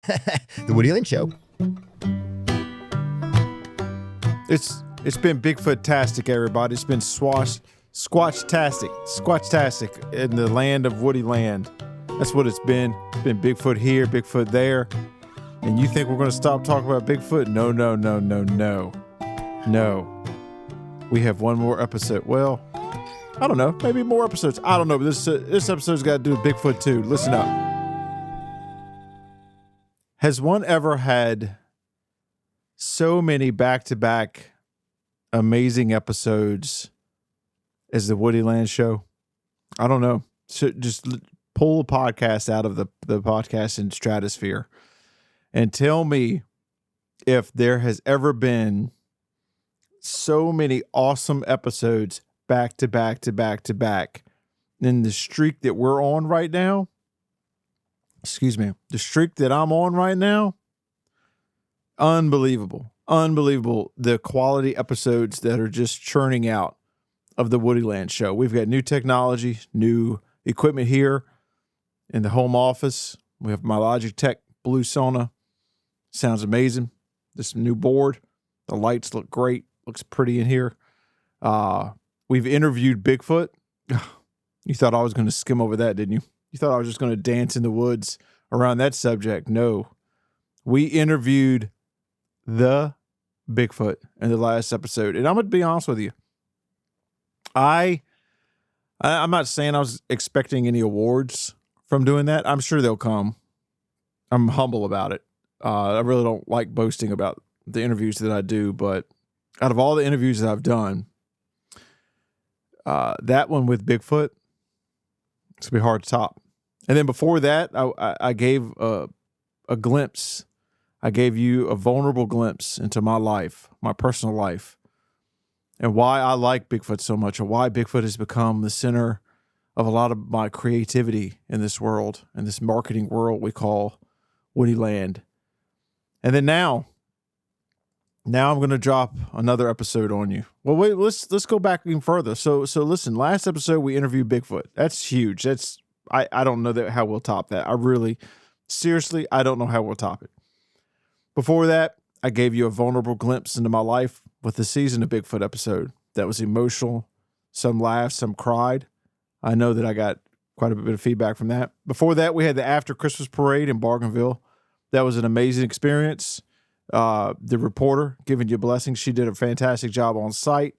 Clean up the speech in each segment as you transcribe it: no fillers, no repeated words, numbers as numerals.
The Woody Lynn Show. It's been Bigfoot-tastic, everybody. It's been Squatch-tastic in the land of Woody Land. That's what it's been. It's been Bigfoot here, Bigfoot there. And you think we're going to stop talking about Bigfoot? No. We have one more episode. Well, I don't know. Maybe more episodes. I don't know. But this episode's got to do with Bigfoot too. Listen up. Has one ever had so many back-to-back amazing episodes as the Woody Land Show? I don't know. So just pull a podcast out of the podcasting stratosphere and tell me if there has ever been so many awesome episodes back to back in the streak that we're on right now. The streak that I'm on right now. Unbelievable. The quality episodes that are just churning out of the Woody Land Show. We've got new technology, new equipment here in the home office. We have my Logitech Blue Sona. Sounds amazing. This new board. The lights look great. Looks pretty in here. We've interviewed Bigfoot. You thought I was going to skim over that, didn't you? You thought I was just going to dance in the woods around that subject. No. We interviewed the Bigfoot in the last episode. And I'm going to be honest with you. I'm not saying I was expecting any awards from doing that. I'm sure they'll come. I'm humble about it. I really don't like boasting about the interviews that I do, but out of all the interviews that I've done, that one with Bigfoot, it's going to be hard to top. And then before that, I gave a glimpse. I gave you a vulnerable glimpse into my life, my personal life, and why I like Bigfoot so much, and why Bigfoot has become the center of a lot of my creativity in this world, in this marketing world we call Woody Land. And then now I'm going to drop another episode on you. Well, wait, let's go back even further. So listen, last episode we interviewed Bigfoot. That's huge. I don't know how we'll top that. Seriously, I don't know how we'll top it. Before that, I gave you a vulnerable glimpse into my life with the Season of Bigfoot episode. That was emotional. Some laughed, some cried. I know that I got quite a bit of feedback from that. Before that, we had the After Christmas Parade in Bargainville. That was an amazing experience. The reporter giving you blessings. She did a fantastic job on site,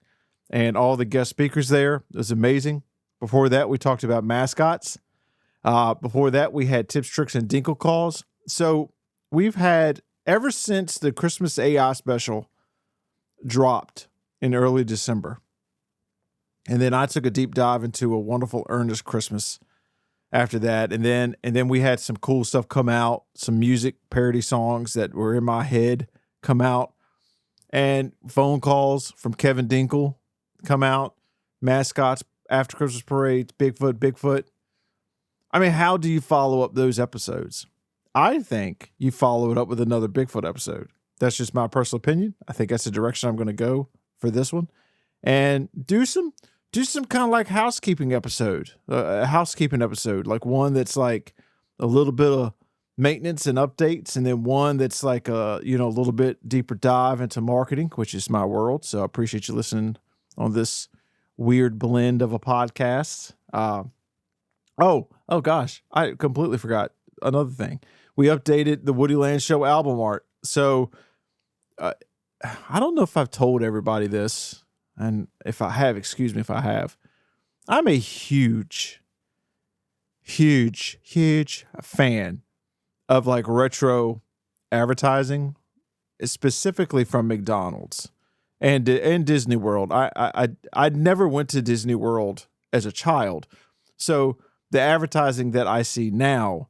and all the guest speakers there. It was amazing. Before that, we talked about mascots. Before that, we had tips, tricks, and dinkle calls. So we've had, ever since the Christmas AI special dropped in early December, and then I took a deep dive into A Wonderful Earnest Christmas after that. And then we had some cool stuff come out, some music parody songs that were in my head come out, and phone calls from Kevin Dinkle come out, mascots, After Christmas Parade, Bigfoot. I mean, how do you follow up those episodes? I think you follow it up with another Bigfoot episode. That's just my personal opinion. I think that's the direction I'm going to go for this one, and do some kind of like housekeeping episode, like one that's like a little bit of maintenance and updates, and then one that's like a little bit deeper dive into marketing, which is my world. So I appreciate you listening on this weird blend of a podcast. Oh gosh, I completely forgot another thing. We updated the Woody Land Show album art. So I don't know if I've told everybody this. And if I have, excuse me if I have, I'm a huge fan of like retro advertising, specifically from McDonald's and Disney World. I never went to Disney World as a child. So the advertising that I see now,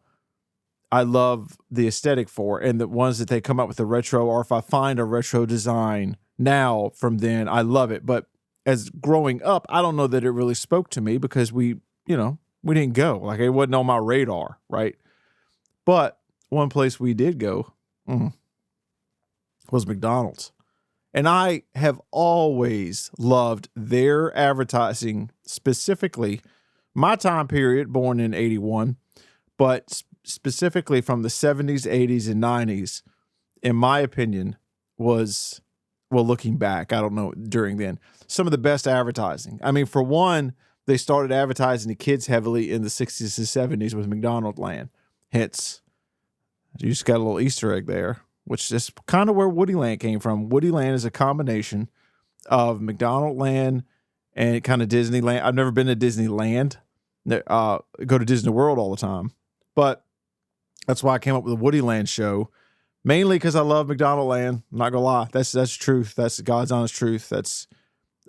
I love the aesthetic for, and the ones that they come up with the retro, or if I find a retro design now from then, I love it. But as growing up, I don't know that it really spoke to me because we didn't go. Like, it wasn't on my radar, right? But one place we did go was McDonald's. And I have always loved their advertising, specifically my time period, born in 81, but specifically from the 70s, 80s, and 90s, in my opinion, was, well, looking back, I don't know, during then, some of the best advertising. I mean, for one, they started advertising to kids heavily in the 60s and 70s with McDonald Land. Hence, you just got a little Easter egg there, which is kind of where Woody Land came from. Woody Land is a combination of McDonald Land and kind of Disneyland. I've never been to Disneyland. Go to Disney World all the time. But that's why I came up with the Woody Land show. Mainly because I love McDonald Land. I'm not gonna lie. That's truth. That's God's honest truth. That's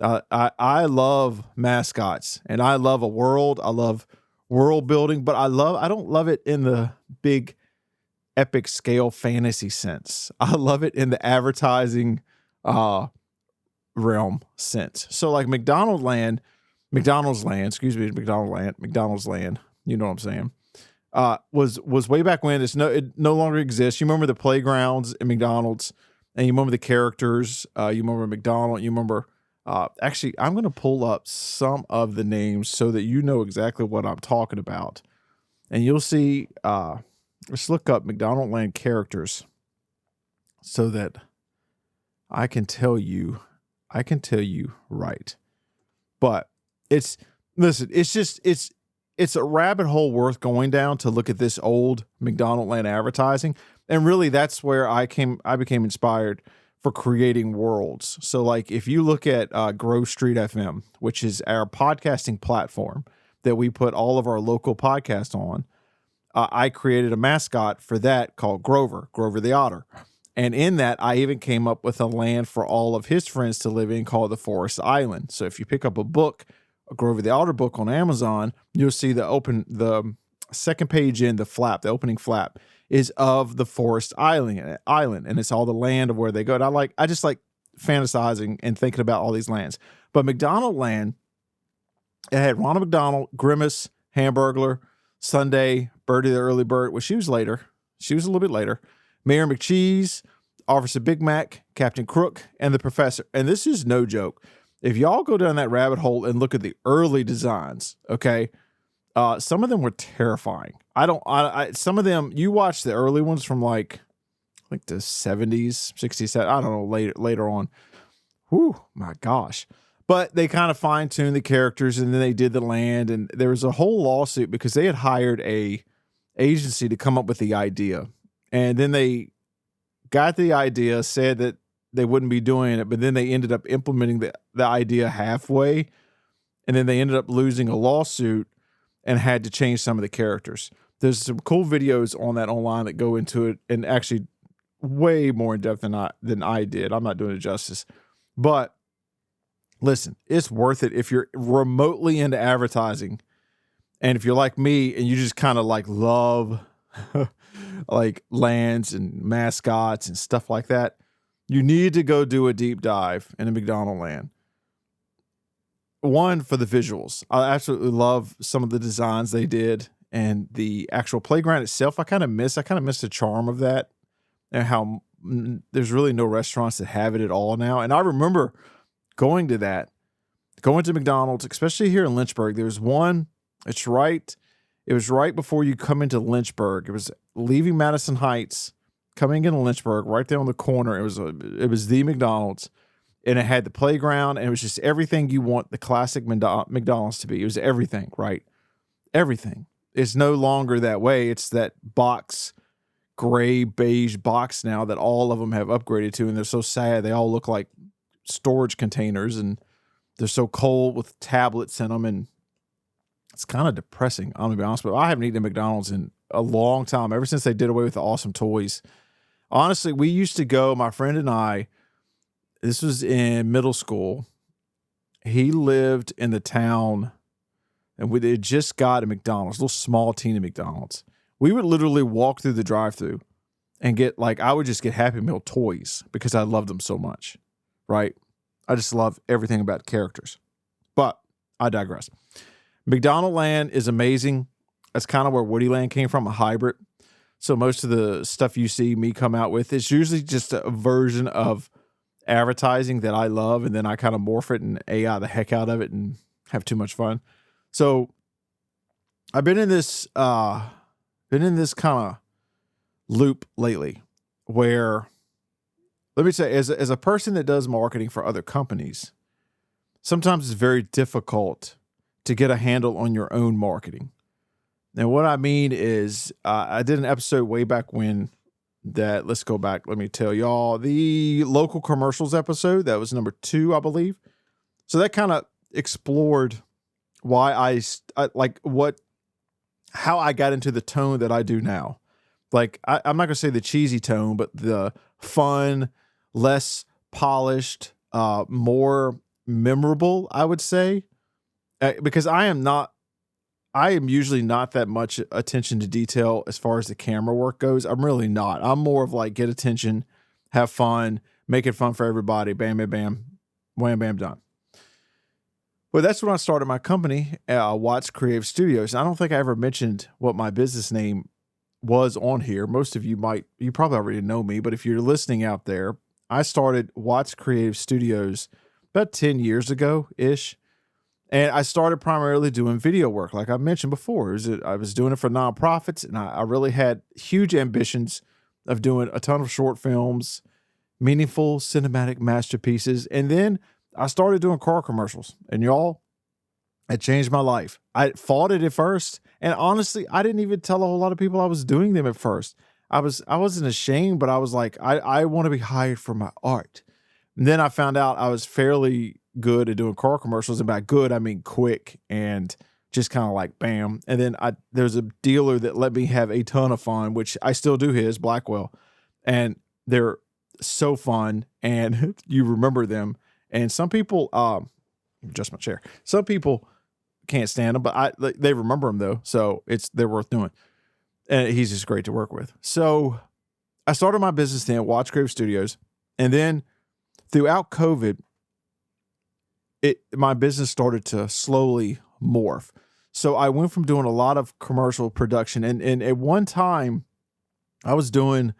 I love mascots and I love a world. I love world building, but I don't love it in the big epic scale fantasy sense. I love it in the advertising realm sense. So like McDonald's Land, you know what I'm saying? Was way back when. It no longer exists. You remember the playgrounds in McDonald's, and you remember the characters. You remember McDonald. You remember. Actually, I'm going to pull up some of the names so that you know exactly what I'm talking about, and you'll see. Let's look up McDonald Land characters, so that I can tell you right. But it's a rabbit hole worth going down to look at this old McDonald Land advertising. And really that's where I became inspired for creating worlds. So like if you look at Grove Street FM, which is our podcasting platform that we put all of our local podcasts on, I created a mascot for that called Grover the Otter. And in that, I even came up with a land for all of his friends to live in called the Forest Island. So if you pick up a Grover the Otter book on Amazon, you'll see the second page in the opening flap is of the Forest Island, and it's all the land of where they go. And I just like fantasizing and thinking about all these lands. But McDonald Land, it had Ronald McDonald, Grimace, Hamburglar, Sunday, Birdie the Early Bird. Well, she was later. She was a little bit later. Mayor McCheese, Officer Big Mac, Captain Crook, and the Professor. And this is no joke. If y'all go down that rabbit hole and look at the early designs, okay, some of them were terrifying. Some of them, you watch the early ones from like the 70s, 60s, I don't know, later on. Whew, my gosh. But they kind of fine-tuned the characters, and then they did the land, and there was a whole lawsuit because they had hired a agency to come up with the idea. And then they got the idea, said that they wouldn't be doing it, but then they ended up implementing the idea halfway, and then they ended up losing a lawsuit and had to change some of the characters. There's some cool videos on that online that go into it, and actually way more in depth than I did. I'm not doing it justice. But listen, it's worth it if you're remotely into advertising, and if you're like me and you just kind of like love like lands and mascots and stuff like that. You need to go do a deep dive in a McDonald Land. One, for the visuals. I absolutely love some of the designs they did, and the actual playground itself. I kind of miss the charm of that, and how there's really no restaurants that have it at all now. And I remember going to McDonald's, especially here in Lynchburg. There's one. It was right before you come into Lynchburg. It was leaving Madison Heights, coming into Lynchburg, right there on the corner. It was the McDonald's, and it had the playground, and it was just everything you want the classic McDonald's to be. It was everything, right? Everything. It's no longer that way. It's that box, gray, beige box now that all of them have upgraded to, and they're so sad. They all look like storage containers, and they're so cold with tablets in them, and it's kind of depressing, I'm going to be honest with you. I haven't eaten at McDonald's in a long time, ever since they did away with the awesome toys. Honestly, we used to go, my friend and I, this was in middle school. He lived in the town, and we had just got a McDonald's, a little small teeny McDonald's. We would literally walk through the drive-thru and I would just get Happy Meal toys because I loved them so much, right? I just love everything about characters. But I digress. McDonald Land is amazing. That's kind of where Woody Land came from, a hybrid. So most of the stuff you see me come out with is usually just a version of advertising that I love, and then I kind of morph it and AI the heck out of it and have too much fun. So I've been in this been in this kind of loop lately where, let me say, as a person that does marketing for other companies, sometimes it's very difficult to get a handle on your own marketing. And what I mean is, I did an episode way back when that, let's go back, let me tell y'all, the local commercials episode, that was number 2, I believe. So that kind of explored why how I got into the tone that I do now. Like, I'm not going to say the cheesy tone, but the fun, less polished, more memorable, I would say. Because I am usually not that much attention to detail as far as the camera work goes. I'm really not. I'm more of like, get attention, have fun, make it fun for everybody. Bam, bam, bam, wham, bam, done. Well, that's when I started my company, Watts Creative Studios. And I don't think I ever mentioned what my business name was on here. Most of you probably already know me, but if you're listening out there, I started Watts Creative Studios about 10 years ago-ish. And I started primarily doing video work, like I mentioned before. I was doing it for nonprofits, and I really had huge ambitions of doing a ton of short films, meaningful cinematic masterpieces. And then I started doing car commercials. And y'all, it changed my life. I fought it at first. And honestly, I didn't even tell a whole lot of people I was doing them at first. I wasn't ashamed, but I was like, I want to be hired for my art. And then I found out I was fairly good at doing car commercials, and by good, I mean quick and just kind of like bam. And then there's a dealer that let me have a ton of fun, which I still do his, Blackwell. And they're so fun, and you remember them. And some people, adjust my chair. Some people can't stand them, but they remember them though. So they're worth doing. And he's just great to work with. So I started my business then, Watch Creative Studios. And then throughout COVID, my business started to slowly morph. So I went from doing a lot of commercial production, and at one time I was doing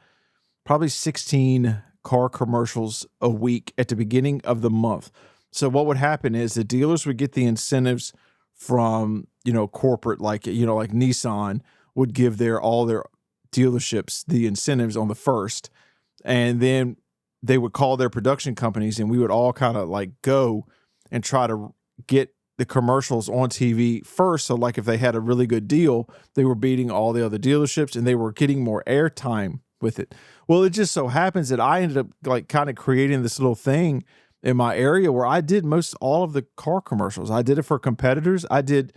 probably 16 car commercials a week at the beginning of the month. So what would happen is the dealers would get the incentives from, corporate, like Nissan would give all their dealerships the incentives on the 1st. And then they would call their production companies, and we would all kind of like go and try to get the commercials on TV first. So like if they had a really good deal, they were beating all the other dealerships and they were getting more airtime with it. Well, it just so happens that I ended up like kind of creating this little thing in my area where I did all of the car commercials. I did it for competitors. It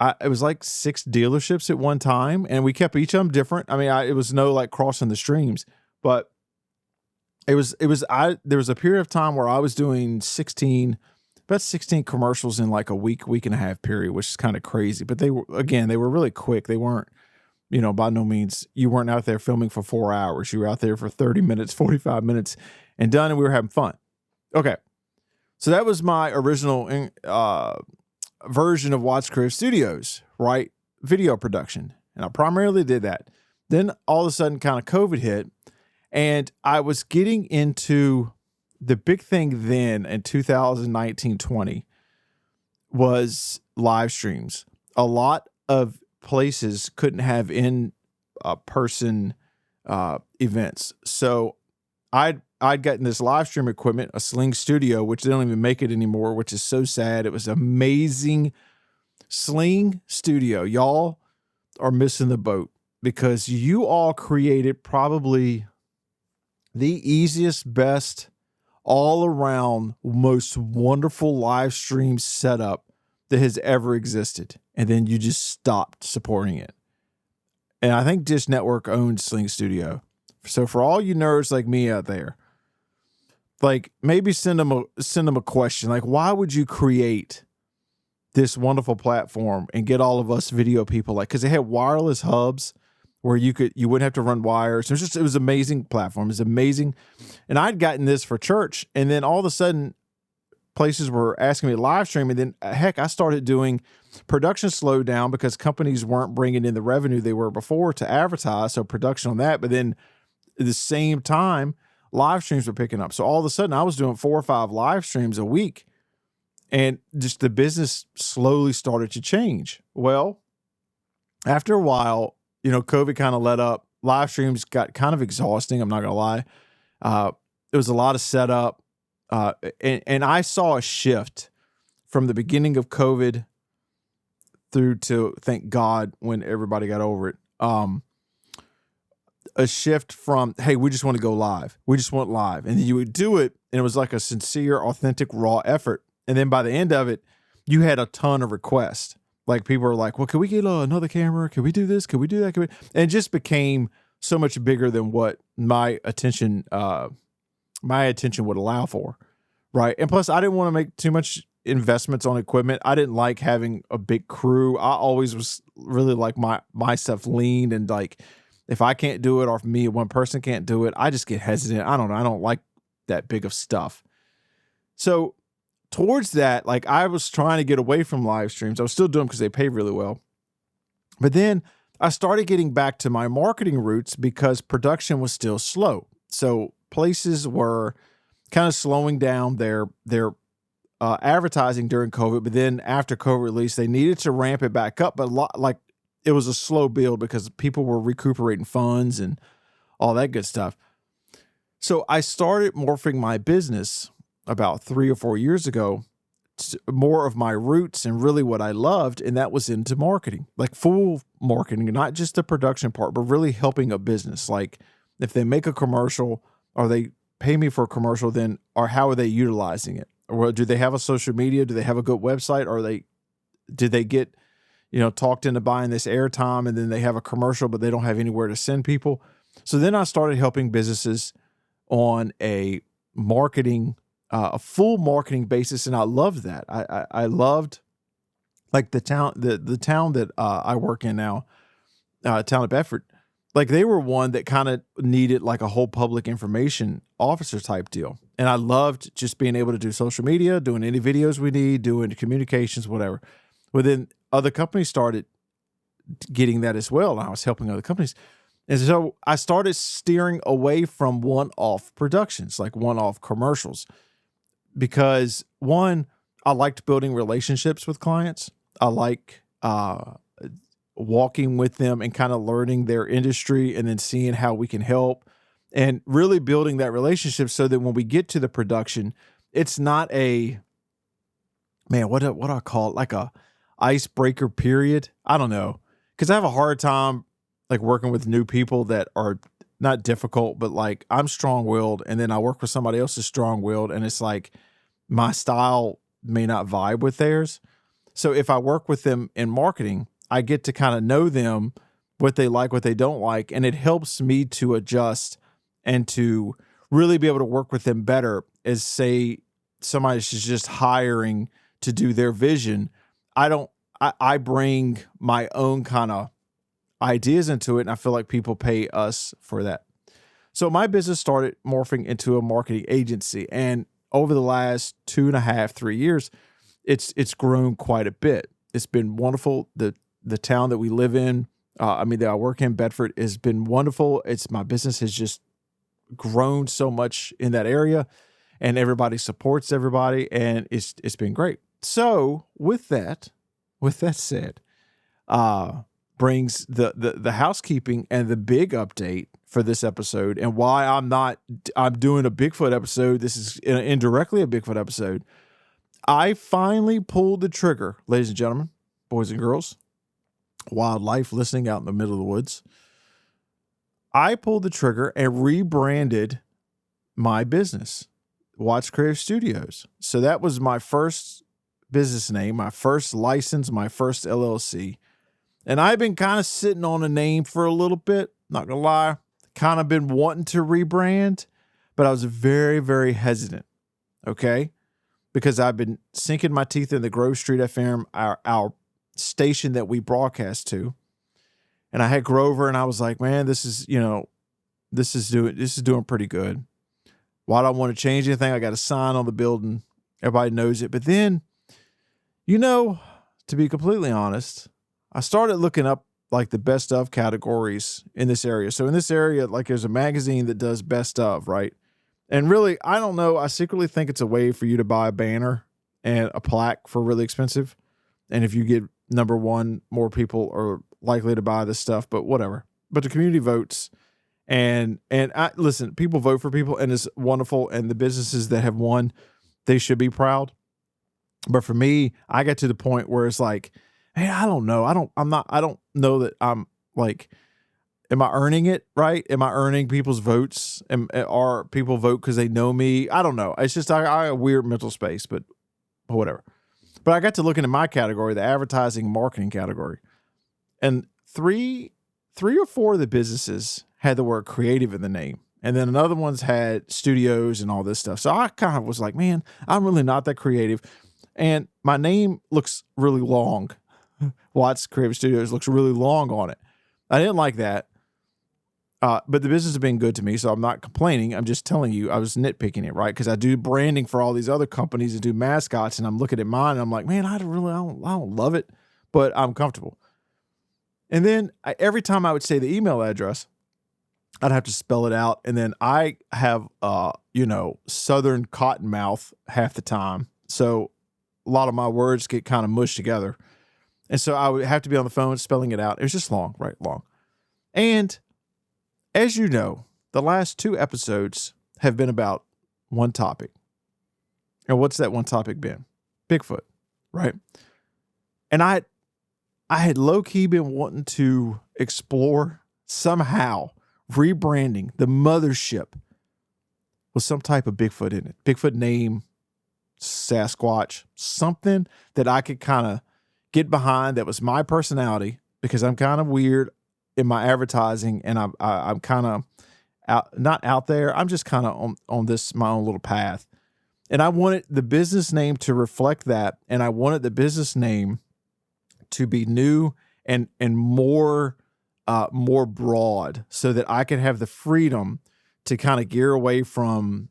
was like 6 dealerships at one time, and we kept each of them different. I mean, it was no like crossing the streams, but there was a period of time where I was doing about 16 commercials in like a week and a half period, which is kind of crazy. But they were really quick. They weren't, by no means, you weren't out there filming for 4 hours. You were out there for 30 minutes, 45 minutes and done, and we were having fun. Okay. So that was my original version of Watts Creative Studios, right? Video production. And I primarily did that. Then all of a sudden kind of COVID hit, and I was getting into the big thing then in 2019-20 was live streams. A lot of places couldn't have in-person events. So I'd gotten this live stream equipment, a Sling Studio, which they don't even make it anymore, which is so sad. It was amazing. Sling Studio. Y'all are missing the boat because you all created probably the easiest, best, all around, most wonderful live stream setup that has ever existed. And then you just stopped supporting it. And I think Dish Network owns Sling Studio. So for all you nerds like me out there, like maybe send them a question. Like, why would you create this wonderful platform and get all of us video people? Like, because they had wireless hubs where you wouldn't have to run wires. It was an amazing platform. It was amazing. And I'd gotten this for church, and then all of a sudden places were asking me to live stream. And then heck, I started doing production slowed down because companies weren't bringing in the revenue they were before to advertise. So production on that. But then at the same time, live streams were picking up. So all of a sudden I was doing 4 or 5 live streams a week, and just the business slowly started to change. Well, after a while, COVID kind of let up. Live streams got kind of exhausting. I'm not going to lie. It was a lot of setup. And I saw a shift from the beginning of COVID through to, thank God, when everybody got over it. A shift from, hey, we just want to go live. We just want live. And then you would do it, and it was like a sincere, authentic, raw effort. And then by the end of it, you had a ton of requests. Like people were like, well, can we get another camera? Can we do this? Can we do that? And it just became so much bigger than what my attention would allow for. Right. And plus, I didn't want to make too much investments on equipment. I didn't like having a big crew. I always was really like my stuff lean, and like if I can't do it or if me, one person can't do it, I just get hesitant. I don't know. I don't like that big of stuff. So towards that, like I was trying to get away from live streams. I was still doing them because they pay really well. But then I started getting back to my marketing roots because production was still slow. So places were kind of slowing down their advertising during COVID. But then after COVID release, they needed to ramp it back up. But like it was a slow build because people were recuperating funds and all that good stuff. So I started morphing my business about 3 or 4 years ago, more of my roots and really what I loved, and that was into marketing, like full marketing, not just the production part, but really helping a business. Like if they make a commercial or they pay me for a commercial, then or how are they utilizing it? Or do they have a social media? Do they have a good website? Or did they get, talked into buying this airtime and then they have a commercial, but they don't have anywhere to send people? So then I started helping businesses on a full marketing basis, and I loved that. I loved like the town that I work in now, town of Bedford. Like they were one that kind of needed like a whole public information officer type deal, and I loved just being able to do social media, doing any videos we need, doing communications, whatever. But then other companies started getting that as well, and I was helping other companies. And so I started steering away from one-off productions, like one-off commercials. Because one, I liked building relationships with clients. I like walking with them and kind of learning their industry and then seeing how we can help and really building that relationship so that when we get to the production, it's not what do I call it? Like a icebreaker period. I don't know. Because I have a hard time like working with new people that are not difficult, but like I'm strong-willed, and then I work with somebody else who's strong-willed, and it's like my style may not vibe with theirs. So if I work with them in marketing, I get to kind of know them, what they like, what they don't like, and it helps me to adjust and to really be able to work with them better as, say, somebody's just hiring to do their vision. I bring my own kind of ideas into it, and I feel like people pay us for that. So my business started morphing into a marketing agency, and over the last 2.5, 3 years, it's grown quite a bit. It's been wonderful. The town that we live in, that I work in, Bedford, has been wonderful. My business has just grown so much in that area, and everybody supports everybody, and it's been great. So with that said, brings the housekeeping and the big update for this episode, and why I'm doing a Bigfoot episode. This is indirectly a Bigfoot episode. I finally pulled the trigger, ladies and gentlemen, boys and girls, wildlife listening out in the middle of the woods. I pulled the trigger and rebranded my business, Watch Creative Studios. So that was my first business name, my first license, my first LLC. And I've been kind of sitting on a name for a little bit, not gonna lie, kind of been wanting to rebrand, but I was very, very hesitant, okay? Because I've been sinking my teeth in the Grove Street FM, our station that we broadcast to. And I had Grover, and I was like, man, this is doing pretty good. Why do I want to change anything? I got a sign on the building. Everybody knows it. But then, to be completely honest, I started looking up like the best of categories in this area. So in this area, like there's a magazine that does best of, right? And really, I don't know. I secretly think it's a way for you to buy a banner and a plaque for really expensive. And if you get number one, more people are likely to buy this stuff, but whatever. But the community votes, and listen, people vote for people, and it's wonderful. And the businesses that have won, they should be proud. But for me, I got to the point where it's like, hey, I don't know. I don't know that I'm like, am I earning it right? Am I earning people's votes? Are people vote because they know me? I don't know. It's just I a weird mental space, but whatever. But I got to looking at my category, the advertising marketing category, and three or four of the businesses had the word creative in the name. And then another ones had studios and all this stuff. So I kind of was like, man, I'm really not that creative. And my name looks really long. Watts Creative Studios looks really long on it. I didn't like that. But the business has been good to me, so I'm not complaining. I'm just telling you, I was nitpicking it, right? Because I do branding for all these other companies and do mascots, and I'm looking at mine, and I'm like, man, I don't love it, but I'm comfortable. And then every time I would say the email address, I'd have to spell it out, and then I have, Southern Cottonmouth half the time, so a lot of my words get kind of mushed together. And so I would have to be on the phone spelling it out. It was just long, right? Long. And as you know, the last 2 episodes have been about one topic. And what's that one topic been? Bigfoot, right? And I had low-key been wanting to explore somehow rebranding the mothership with some type of Bigfoot in it. Bigfoot name, Sasquatch, something that I could kind of get behind that was my personality, because I'm kind of weird in my advertising, and I'm kind of not out there. I'm just kind of on this my own little path, and I wanted the business name to reflect that, and I wanted the business name to be new and more broad, so that I could have the freedom to kind of gear away from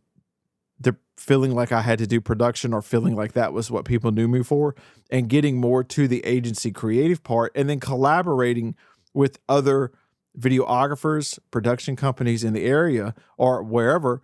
the feeling like I had to do production or feeling like that was what people knew me for, and getting more to the agency creative part, and then collaborating with other videographers, production companies in the area or wherever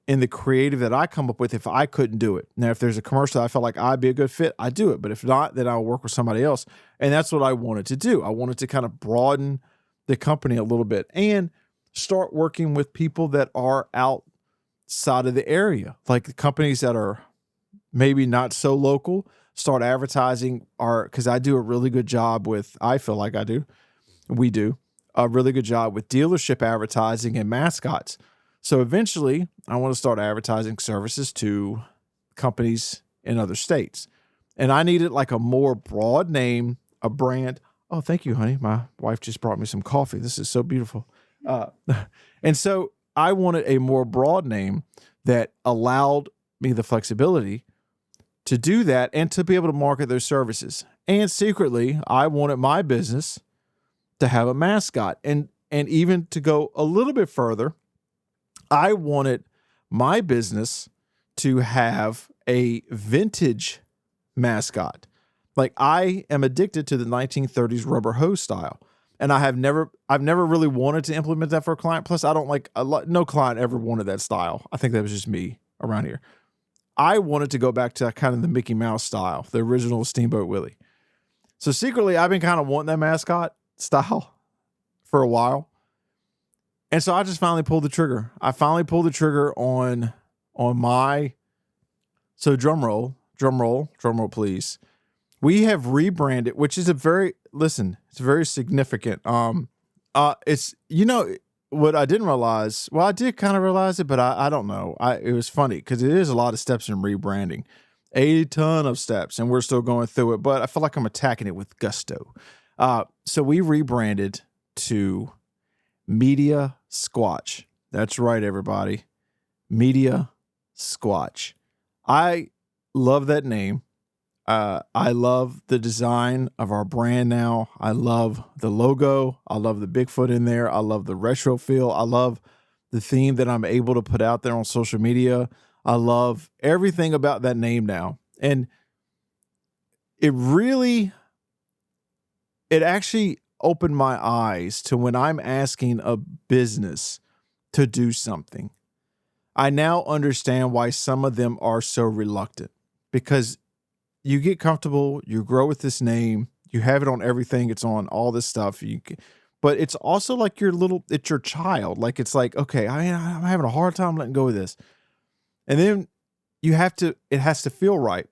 in the creative that I come up with if I couldn't do it. Now, if there's a commercial I felt like I'd be a good fit, I do it. But if not, then I'll work with somebody else. And that's what I wanted to do. I wanted to kind of broaden the company a little bit and start working with people that are outside of the area, like the companies that are maybe not so local, start advertising because I do a really good job with, I feel like we do a really good job with dealership advertising and mascots. So eventually I want to start advertising services to companies in other states. And I needed like a more broad name, a brand. Oh, thank you, honey. My wife just brought me some coffee. This is so beautiful. And so I wanted a more broad name that allowed me the flexibility to do that and to be able to market those services. And secretly, I wanted my business to have a mascot. And even to go a little bit further, I wanted my business to have a vintage mascot. Like, I am addicted to the 1930s rubber hose style. And I've never really wanted to implement that for a client. Plus, I don't no client ever wanted that style. I think that was just me around here. I wanted to go back to kind of the Mickey Mouse style, the original Steamboat Willie. So secretly, I've been kind of wanting that mascot style for a while. And so I just finally pulled the trigger. I finally pulled the trigger on my, so drum roll, please. We have rebranded, which is it's very significant. It's, what I didn't realize, well, I did kind of realize it, but I don't know. It was funny because it is a lot of steps in rebranding, a ton of steps, and we're still going through it, but I feel like I'm attacking it with gusto. So we rebranded to Media Squatch. That's right, everybody. Media Squatch. I love that name. I love the design of our brand now. I love the logo. I love the Bigfoot in there. I love the retro feel. I love the theme that I'm able to put out there on social media. I love everything about that name now. And it actually opened my eyes to when I'm asking a business to do something. I now understand why some of them are so reluctant, because you get comfortable, you grow with this name, You have it on everything. It's on all this stuff. But it's also like it's your child. Like, it's like, okay, I'm having a hard time letting go of this. And then it has to feel right.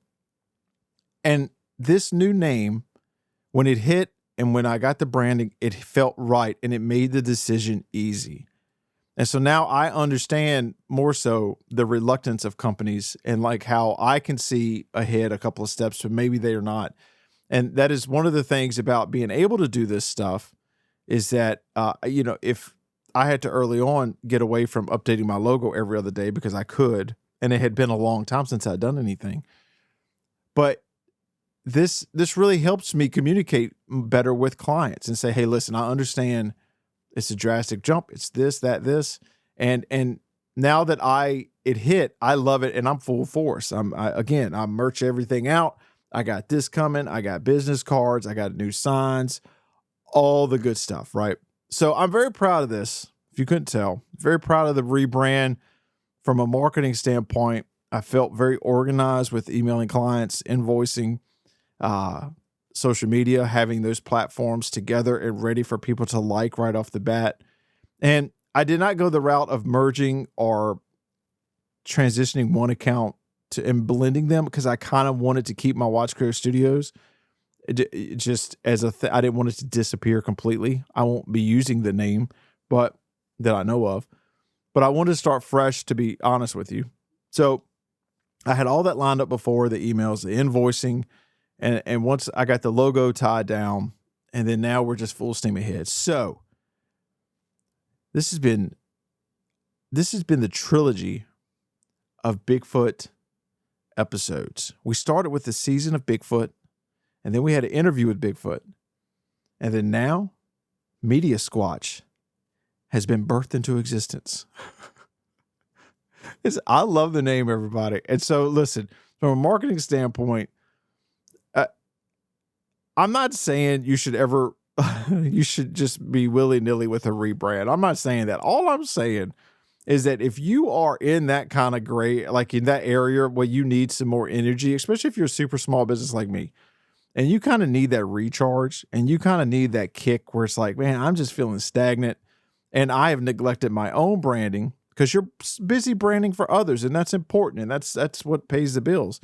And this new name, when it hit and when I got the branding, it felt right and it made the decision easy. And so now I understand more so the reluctance of companies and like how I can see ahead a couple of steps, but maybe they are not. And that is one of the things about being able to do this stuff is that, if I had to early on get away from updating my logo every other day because I could, and it had been a long time since I'd done anything. But this really helps me communicate better with clients and say, hey, listen, I understand it's a drastic jump. It's this, that, this. And now that it hit, I love it and I'm full force. I merch everything out. I got this coming. I got business cards. I got new signs, all the good stuff, right? So I'm very proud of this. If you couldn't tell, very proud of the rebrand. From a marketing standpoint, I felt very organized with emailing clients, invoicing, social media, having those platforms together and ready for people to like right off the bat. And I did not go the route of merging or transitioning one account and blending them because I kind of wanted to keep my Watch Creator Studios just as I didn't want it to disappear completely. I won't be using the name, but that I know of. But I wanted to start fresh, to be honest with you. So I had all that lined up before, the emails, the invoicing, and once I got the logo tied down, and then now we're just full steam ahead. So this has been the trilogy of Bigfoot episodes. We started with the season of Bigfoot, and then we had an interview with Bigfoot. And then now, Media Squatch has been birthed into existence. I love the name, everybody. And so, listen, from a marketing standpoint, I'm not saying you should just be willy-nilly with a rebrand. I'm not saying that. All I'm saying is that if you are in that kind of gray, like in that area where you need some more energy, especially if you're a super small business like me, and you kind of need that recharge and you kind of need that kick where it's like, man, I'm just feeling stagnant. And I have neglected my own branding because you're busy branding for others, and that's important, and that's what pays the bills.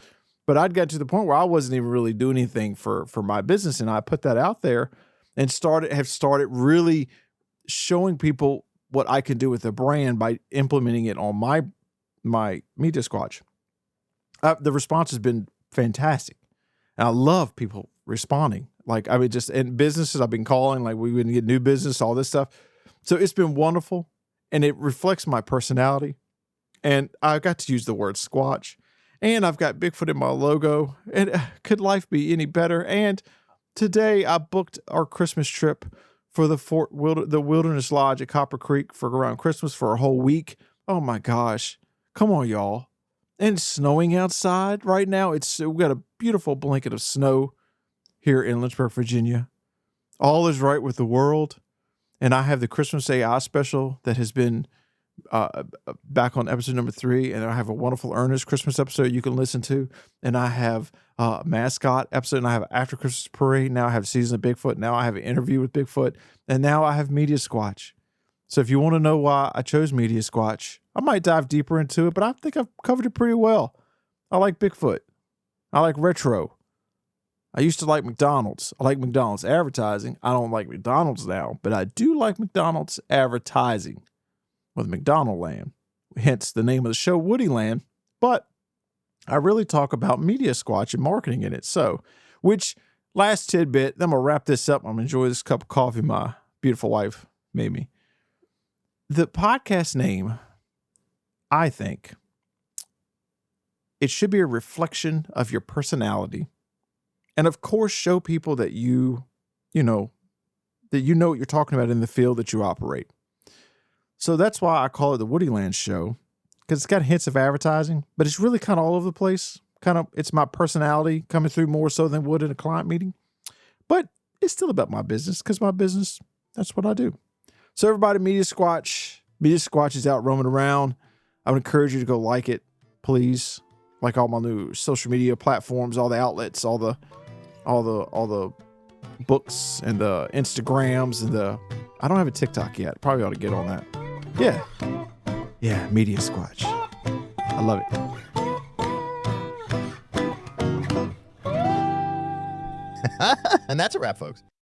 But I'd got to the point where I wasn't even really doing anything for my business, and I put that out there and have started really showing people what I can do with the brand by implementing it on my Media Squatch. The response has been fantastic, and I love people responding. Like, I mean, just in businesses I've been calling, like we would get new business, all this stuff. So it's been wonderful, and it reflects my personality. And I got to use the word Squatch, and I've got Bigfoot in my logo. And could life be any better? And today I booked our Christmas trip for the Wilderness Lodge at Copper Creek for around Christmas for a whole week. Oh my gosh. Come on, y'all. And it's snowing outside right now. We've got a beautiful blanket of snow here in Lynchburg, Virginia. All is right with the world. And I have the Christmas AI special that has been back on episode number 3. And I have a wonderful Ernest Christmas episode you can listen to. And I have a mascot episode. And I have an After Christmas Parade. Now I have Season of Bigfoot. Now I have an interview with Bigfoot. And now I have Media Squatch. So if you want to know why I chose Media Squatch, I might dive deeper into it. But I think I've covered it pretty well. I like Bigfoot. I like retro. I used to like McDonald's. I like McDonald's advertising. I don't like McDonald's now, but I do like McDonald's advertising with McDonald Land, hence the name of the show, Woody Land. But I really talk about Media Squatch and marketing in it. So, which last tidbit, then I'm going to wrap this up. I'm going to enjoy this cup of coffee my beautiful wife made me. The podcast name, I think, it should be a reflection of your personality. And of course, show people that you know what you're talking about in the field that you operate. So that's why I call it the Woody Land Show, because it's got hints of advertising, but it's really kind of all over the place. It's my personality coming through more so than would in a client meeting. But it's still about my business, because my business, that's what I do. So everybody, Media Squatch is out roaming around. I would encourage you to go like it, please. Like all my new social media platforms, all the outlets, all the books and the Instagrams and I don't have a TikTok yet. Probably ought to get on that. Yeah, Media Squatch. I love it. And that's a wrap, folks.